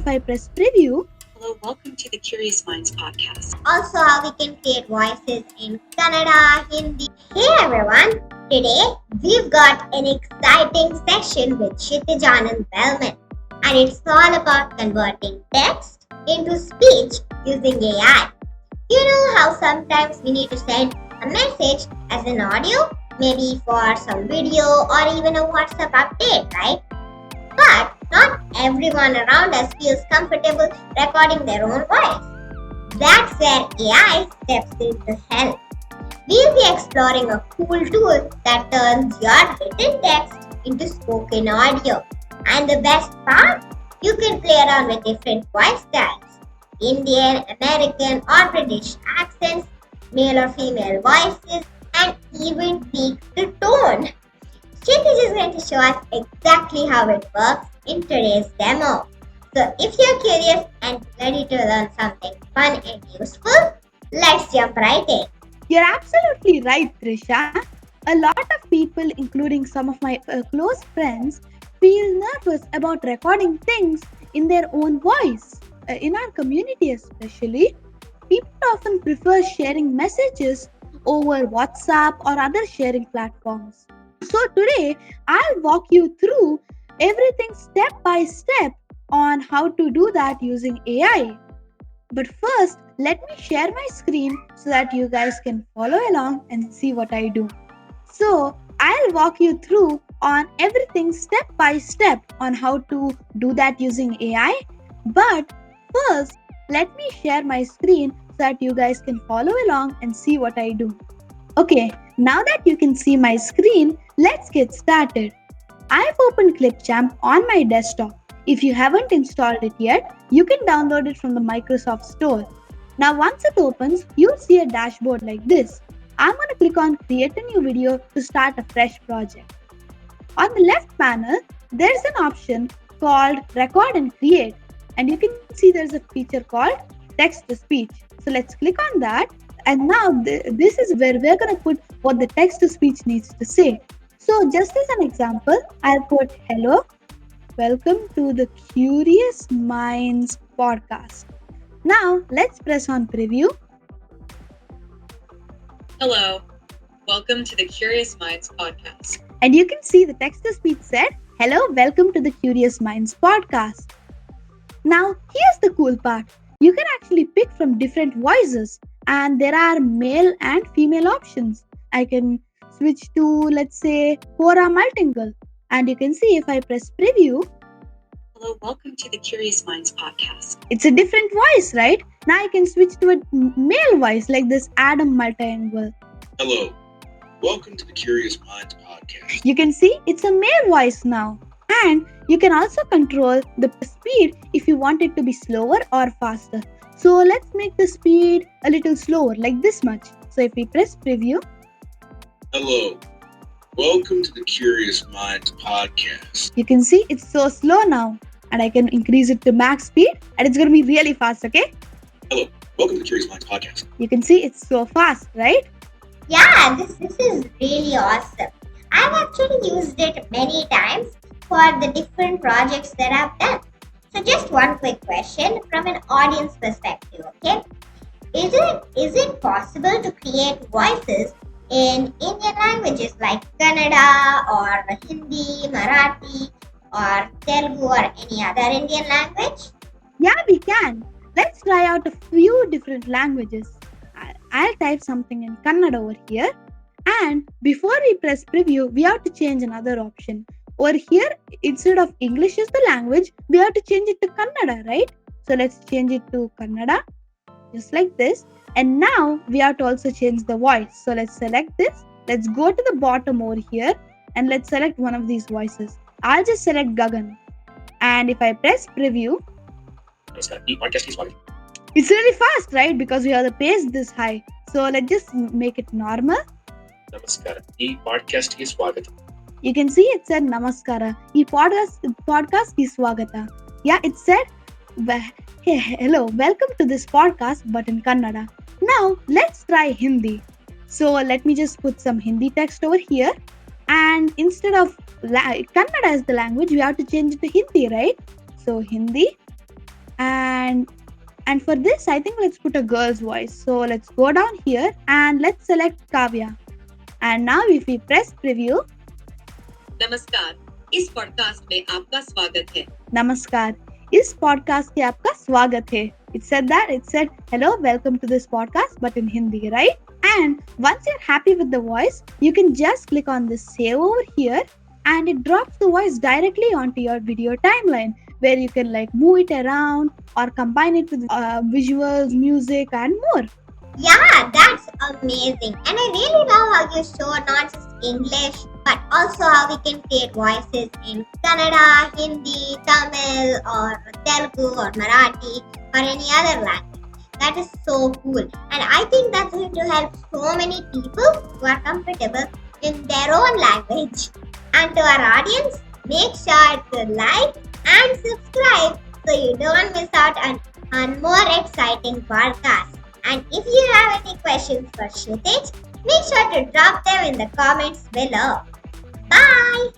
if I press preview, Hello, welcome to the Curious Minds podcast. Also, how we can create voices in Kannada, Hindi. Hey everyone! Today we've got an exciting session with Kshithij and Belman, and it's all about converting text into speech using AI. You know how sometimes we need to send a message as an audio, maybe for some video or even a WhatsApp update, right? But not everyone around us feels comfortable recording their own voice. That's where AI steps in to help. We'll be exploring a cool tool that turns your written text into spoken audio. And the best part? You can play around with different voice styles. Indian, American or British accents, male or female voices, and even tweak the tone. Kshithij is going to show us exactly how it works in today's demo. So if you're curious and ready to learn something fun and useful, let's jump right in. you're absolutely right, Trisha. A lot of people, including some of my close friends, feel nervous about recording things in their own voice. In our community, especially, people often prefer sharing messages over WhatsApp or other sharing platforms. So, today I'll walk you through everything step by step on how to do that using AI. But first, let me share my screen so that you guys can follow along and see what I do. So, I'll walk you through on everything step by step on how to do that using AI. But first, let me share my screen so that you guys can follow along and see what I do. Okay, now that you can see my screen, let's get started. I've opened Clipchamp on my desktop. If you haven't installed it yet, you can download it from the Microsoft Store. Now once it opens, you'll see a dashboard like this. I'm going to click on Create a New Video to start a fresh project. On the left panel, there's an option called Record and Create, and you can see there's a feature called Text to Speech. So let's click on that, and now this is where we're going to put what the text to speech needs to say. So just as an example, I'll put hello, welcome to the Curious Minds podcast. Now let's press on preview. Hello, welcome to the Curious Minds podcast. And you can see the text to speech said, hello, welcome to the Curious Minds podcast. Now, here's the cool part. You can actually pick from different voices, and there are male and female options. I can switch to, let's say, Quora Multilingual. And you can see if I press preview, Hello, welcome to the Curious Minds podcast. it's a different voice, right? Now I can switch to a male voice like this Adam Multilingual. Hello, welcome to the Curious Minds podcast. You can see it's a male voice now. And you can also control the speed if you want it to be slower or faster. So let's make the speed a little slower, like this much. So if we press preview, Hello, welcome to the Curious Minds podcast. you can see it's so slow now. And I can increase it to max speed and it's going to be really fast, okay? Hello, welcome to the Curious Minds podcast. You can see it's so fast, right? Yeah, this is really awesome. I've actually used it many times for the different projects that I've done. So just one quick question from an audience perspective, okay? Is it possible to create voices in Indian languages like Kannada or Hindi, Marathi or Telugu or any other Indian language? Yeah, we can. Let's try out a few different languages. I'll type something in Kannada over here. And before we press preview, we have to change another option. Over here, instead of English is the language, we have to change it to Kannada, right? So let's change it to Kannada, just like this. And now we have to also change the voice. So let's select this. Let's go to the bottom over here and let's select one of these voices. I'll just select Gagan. And if I press preview, it's really fast, right? Because we have the pace this high. So let's just make it normal. Namaskara. ಈ ಪಾಡ್ಕಾಸ್ಟ್ಗೆ ಸ್ವಾಗತ. You can see it said Namaskara. Ee podcast ki swagata. Yeah, it said, hey, hello, welcome to this podcast, but in Kannada. Now, let's try Hindi. So, let me just put some Hindi text over here. And instead of Kannada as the language, we have to change it to Hindi, right? So, Hindi. and and for this I think let's put a girl's voice. So let's go down here and let's select Kavya. And now if we press preview, नमस्कार, इस podcast में आपका स्वागत है. Namaskar. इस podcast के आपका स्वागत है. It said hello, welcome to this podcast, but in Hindi, right? And once you're happy with the voice, you can just click on this save over here and it drops the voice directly onto your video timeline where you can like move it around or combine it with visuals, music and more. Yeah, that's amazing. And I really love how you show not just English, but also how we can create voices in Kannada, Hindi, Tamil, or Telugu, or Marathi, or any other language. That is so cool. And I think that's going to help so many people who are comfortable in their own language. And to our audience, make sure to like and subscribe so you don't miss out on more exciting podcasts. And if you have any questions for Kshithij, make sure to drop them in the comments below. Bye!